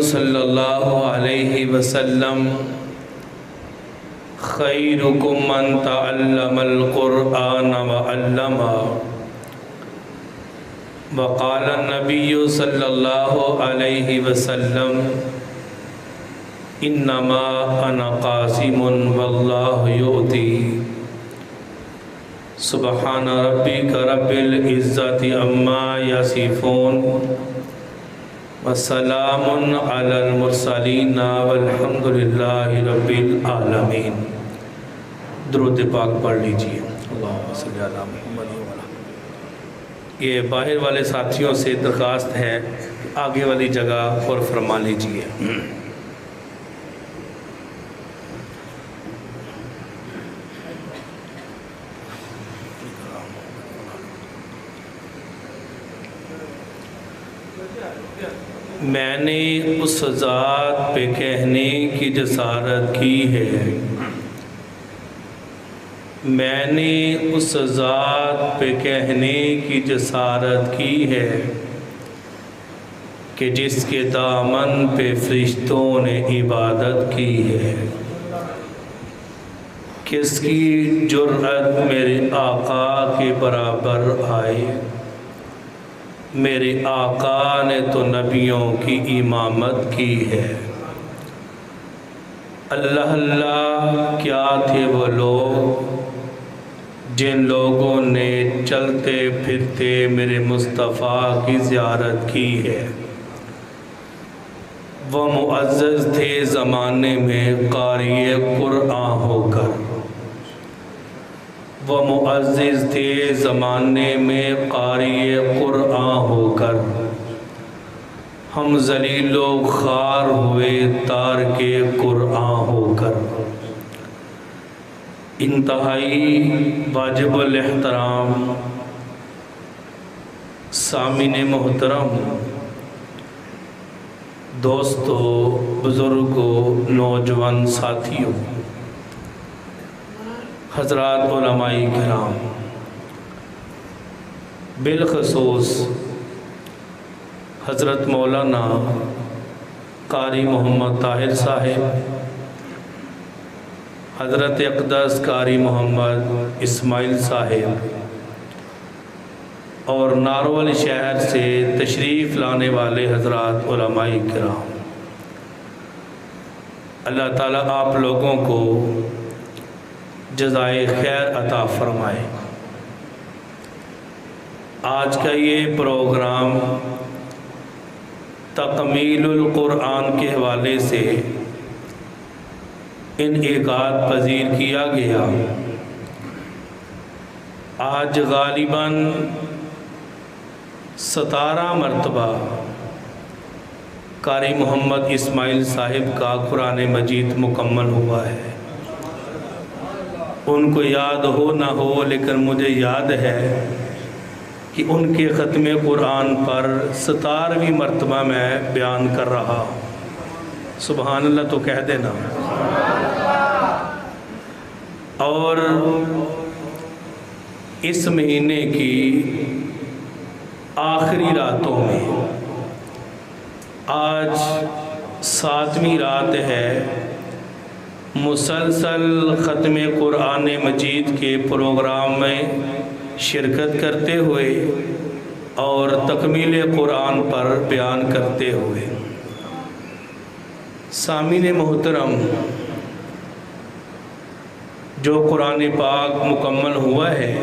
صلی اللہ علیہ وسلم خیرکم من تعلم القرآن وعلمہ وقال النبی صلی اللہ علیہ وسلم انما انا قاسم واللہ یؤتی سبحان ربک رب العزت عما یصفون وسلام علی المرسلین والحمد للہ رب العالمین۔ درود پاک پڑھ لیجئے۔ اللہم صلی علی محمد وعلی۔ یہ باہر والے ساتھیوں سے درخواست ہے کہ آگے والی جگہ پر فرما لیجئے۔ میں نے اس ذات پہ کہنے کی جسارت کی ہے، میں نے اس ذات پہ کہنے کی جسارت کی ہے کہ جس کے دامن پہ فرشتوں نے عبادت کی ہے۔ کس کی جرأت میرے آقا کے برابر آئے؟ میرے آقا نے تو نبیوں کی امامت کی ہے۔ اللہ اللہ کیا تھے وہ لوگ جن لوگوں نے چلتے پھرتے میرے مصطفیٰ کی زیارت کی ہے۔ وہ معزز تھے زمانے میں قاری قرآن ہو کر، وہ معزز تھے زمانے میں قاری قرآن ہو کر، ہم ذلیل و خوار ہوئے تارک قرآن ہو کر۔ انتہائی واجب الاحترام سامعین محترم، دوستو، بزرگوں، نوجوان ساتھیوں، حضرات علماء کرام، بالخصوص حضرت مولانا قاری محمد طاہر صاحب، حضرت اقدس قاری محمد اسماعیل صاحب اور ناروال شہر سے تشریف لانے والے حضرات علماء کرام، اللہ تعالیٰ آپ لوگوں کو جزائے خیر عطا فرمائے۔ آج کا یہ پروگرام تکمیل القرآن کے حوالے سے انعقاد پذیر کیا گیا۔ آج غالباً 17 مرتبہ قاری محمد اسماعیل صاحب کا قرآن مجید مکمل ہوا ہے۔ ان کو یاد ہو نہ ہو، لیکن مجھے یاد ہے کہ ان کے ختم قرآن پر 17ویں مرتبہ میں بیان کر رہا ہوں۔ سبحان اللہ تو کہہ دینا۔ اور اس مہینے کی آخری راتوں میں آج 7ویں رات ہے، مسلسل ختم قرآن مجید کے پروگرام میں شرکت کرتے ہوئے اور تکمیل قرآن پر بیان کرتے ہوئے، سامعین محترم، جو قرآن پاک مکمل ہوا ہے،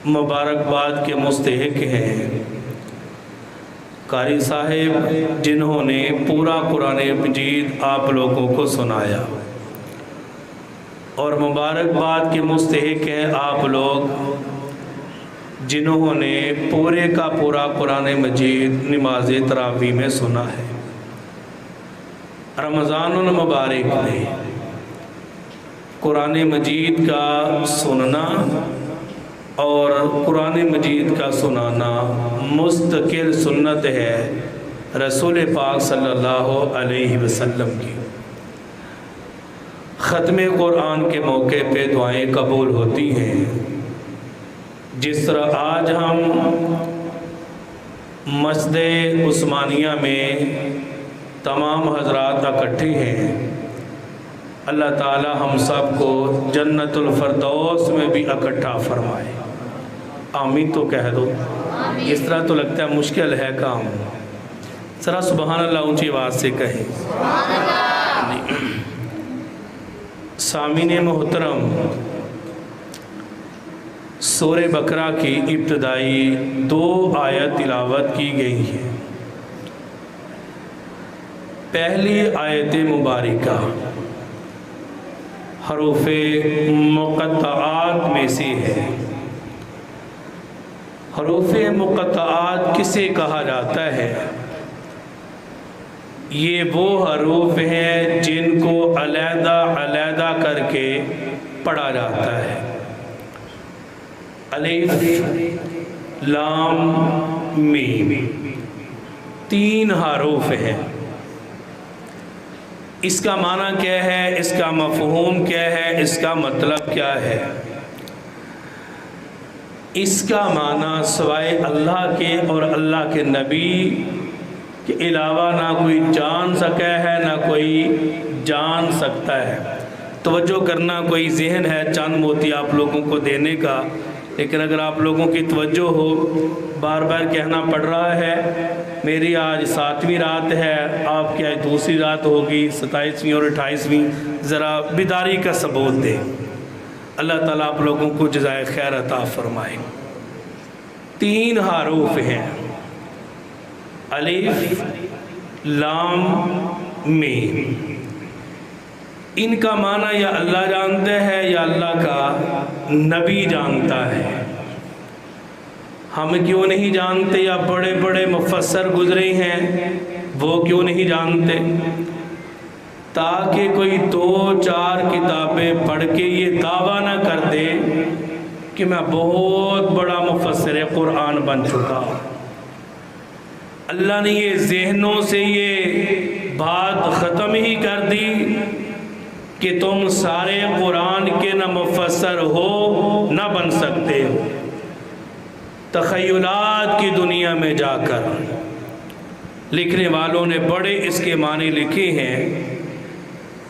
مبارکباد کے مستحق ہیں قاری صاحب جنہوں نے پورا قرآن مجید آپ لوگوں کو سنایا، اور مبارکباد کے مستحق ہیں آپ لوگ جنہوں نے پورے کا پورا قرآن مجید نماز تراویح میں سنا ہے۔ رمضان المبارک میں قرآن مجید کا سننا اور قرآن مجید کا سنانا مستقل سنت ہے رسول پاک صلی اللہ علیہ وسلم کی۔ ختم قرآن کے موقع پہ دعائیں قبول ہوتی ہیں۔ جس طرح آج ہم مسجد عثمانیہ میں تمام حضرات اکٹھے ہیں، اللہ تعالی ہم سب کو جنت الفردوس میں بھی اکٹھا فرمائے، آمین تو کہہ دو۔ اس طرح تو لگتا ہے مشکل ہے کام، ذرا سبحان اللہ اونچی آواز سے کہیں۔ سامعین محترم، سورہ بقرہ کی ابتدائی 2 آیت تلاوت کی گئی ہے۔ پہلی آیت مبارکہ حروف مقطعات میں سے ہے۔ حروف مقطعات کسے کہا جاتا ہے؟ یہ وہ حروف ہیں جن کو علیحدہ علیحدہ کر کے پڑھا جاتا ہے۔ الف لام میم 3 حروف ہیں۔ اس کا معنی کیا ہے؟ اس کا مفہوم کیا ہے؟ اس کا مطلب کیا ہے؟ اس کا معنی سوائے اللہ کے اور اللہ کے نبی کے علاوہ نہ کوئی جان سکا ہے، نہ کوئی جان سکتا ہے۔ توجہ کرنا، کوئی ذہن ہے چند موتی آپ لوگوں کو دینے کا، لیکن اگر آپ لوگوں کی توجہ ہو، بار بار کہنا پڑ رہا ہے، میری آج 7ویں رات ہے، آپ کی آج دوسری رات ہوگی، 27ویں اور 28ویں، ذرا بیداری کا ثبوت دیں۔ اللہ تعالیٰ آپ لوگوں کو جزائے خیر عطا فرمائے۔ 3 حروف ہیں، الف لام میم۔ ان کا معنی یا اللہ جانتا ہے یا اللہ کا نبی جانتا ہے۔ ہم کیوں نہیں جانتے؟ یا بڑے بڑے مفسر گزرے ہیں، وہ کیوں نہیں جانتے؟ تاکہ کوئی 2-4 کتابیں پڑھ کے یہ دعویٰ نہ کر دے کہ میں بہت بڑا مفسر قرآن بن چکا۔ اللہ نے یہ ذہنوں سے یہ بات ختم ہی کر دی کہ تم سارے قرآن کے نہ مفسر ہو نہ بن سکتے ہو۔ تخیلات کی دنیا میں جا کر لکھنے والوں نے بڑے اس کے معنی لکھے ہیں،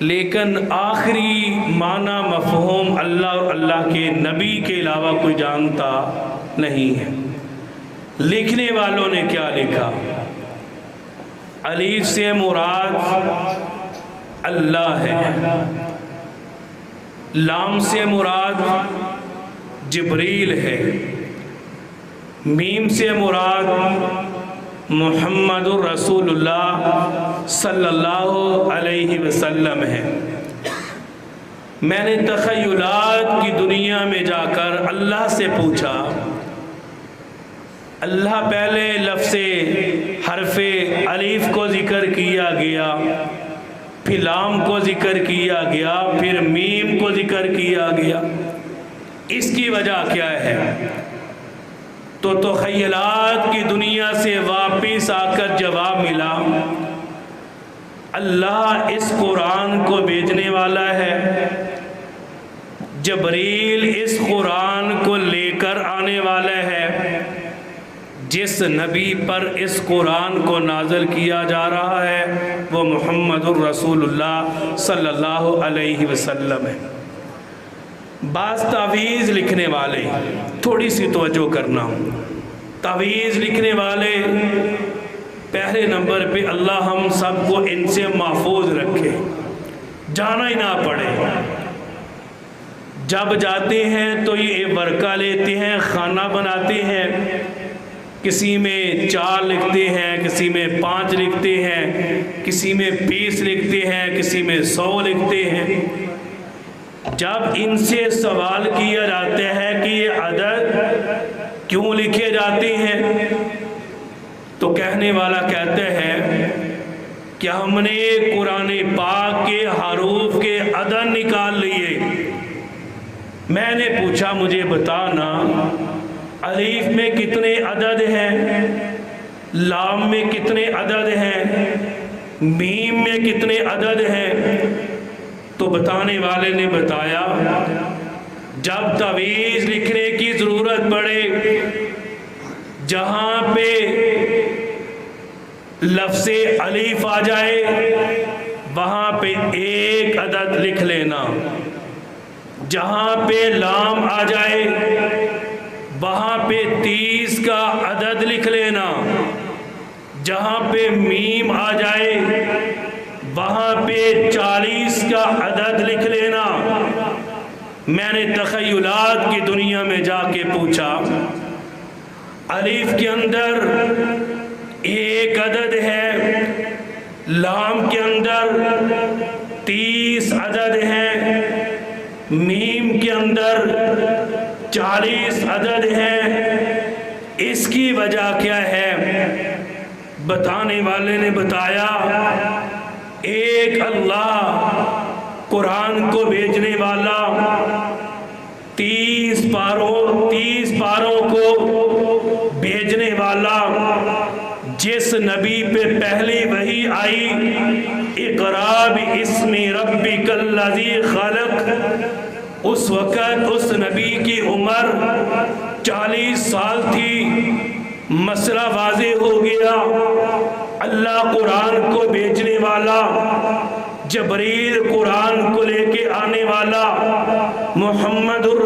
لیکن آخری معنی مفہوم اللہ اور اللہ کے نبی کے علاوہ کوئی جانتا نہیں ہے۔ لکھنے والوں نے کیا لکھا؟ الف سے مراد اللہ ہے، لام سے مراد جبریل ہے، میم سے مراد محمد الرسول اللہ صلی اللہ علیہ وسلم ہے۔ میں نے تخیلات کی دنیا میں جا کر اللہ سے پوچھا، اللہ پہلے لفظ حرف الف کو ذکر کیا گیا، پھر لام کو ذکر کیا گیا، پھر میم کو ذکر کیا گیا، اس کی وجہ کیا ہے؟ تو تخیلات کی دنیا سے واپس آ کر جواب ملا، اللہ اس قرآن کو بھیجنے والا ہے، جبریل اس قرآن کو لے کر آنے والا ہے، جس نبی پر اس قرآن کو نازل کیا جا رہا ہے وہ محمد الرسول اللہ صلی اللہ علیہ وسلم ہے۔ بعض تعویذ لکھنے والے، تھوڑی سی توجہ کرنا، تعویذ لکھنے والے پہلے نمبر پہ اللہ ہم سب کو ان سے محفوظ رکھے، جانا ہی نہ پڑے۔ جب جاتے ہیں تو یہ ورقہ لیتے ہیں، خانہ بناتے ہیں، کسی میں 4 لکھتے ہیں، کسی میں 5 لکھتے ہیں، کسی میں 20 لکھتے ہیں، کسی میں 100 لکھتے ہیں۔ جب ان سے سوال کیا جاتا ہے کہ یہ عدد کیوں لکھے جاتے ہیں تو کہنے والا کہتا ہے کہ ہم نے قرآن پاک کے حروف کے عدد نکال لیے۔ میں نے پوچھا مجھے بتانا الف میں کتنے عدد ہیں، لام میں کتنے عدد ہیں، میم میں کتنے عدد ہیں؟ تو بتانے والے نے بتایا جب تعویذ لکھنے کی ضرورت پڑے، جہاں پہ لفظ الف آ جائے وہاں پہ 1 عدد لکھ لینا، جہاں پہ لام آ جائے وہاں پہ 30 کا عدد لکھ لینا، جہاں پہ میم آ جائے وہاں پہ 40 کا عدد لکھ لینا۔ میں نے تخیلات کی دنیا میں جا کے پوچھا، الف کے اندر 1 عدد ہے، لام کے اندر 30 عدد ہے، میم کے اندر 40 عدد ہے، اس کی وجہ کیا ہے؟ بتانے والے نے بتایا، ایک اللہ قرآن کو بھیجنے والا 30 پاروں کو بھیجنے والا، جس نبی پہ پہلی وحی آئی اقرا باسم ربک الذی خلق، اس وقت اس نبی کی عمر 40 سال تھی۔ مسئلہ واضح ہو گیا، اللہ قرآن کو بھیجنے والا، جبریل قرآن کو لے کے آنے والا، محمد